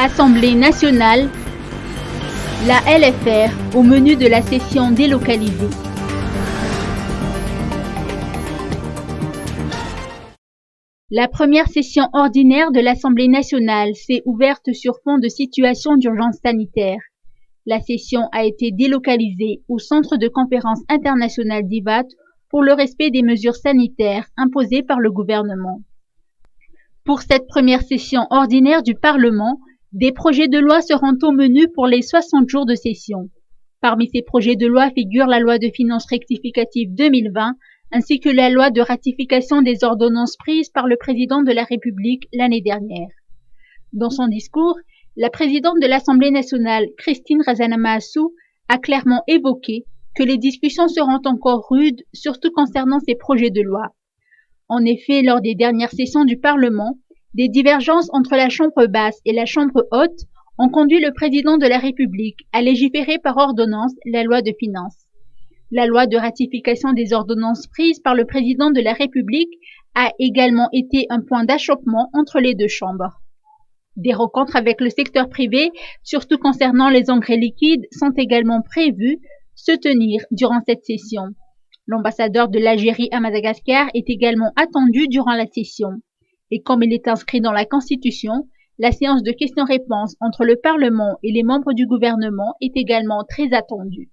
Assemblée nationale, la LFR au menu de la session délocalisée. La première session ordinaire de l'Assemblée nationale s'est ouverte sur fond de situation d'urgence sanitaire. La session a été délocalisée au Centre de conférence international d'Ivat pour le respect des mesures sanitaires imposées par le gouvernement. Pour cette première session ordinaire du Parlement, des projets de loi seront au menu pour les 60 jours de session. Parmi ces projets de loi figurent la loi de finances rectificative 2020 ainsi que la loi de ratification des ordonnances prises par le président de la République l'année dernière. Dans son discours, la présidente de l'Assemblée nationale, Christine Razanama-Assou, a clairement évoqué que les discussions seront encore rudes, surtout concernant ces projets de loi. En effet, lors des dernières sessions du Parlement, des divergences entre la Chambre basse et la Chambre haute ont conduit le président de la République à légiférer par ordonnance la loi de finances. La loi de ratification des ordonnances prises par le président de la République a également été un point d'achoppement entre les deux chambres. Des rencontres avec le secteur privé, surtout concernant les engrais liquides, sont également prévues se tenir durant cette session. L'ambassadeur de l'Algérie à Madagascar est également attendu durant la session. Et comme il est inscrit dans la Constitution, la séance de questions-réponses entre le Parlement et les membres du gouvernement est également très attendue.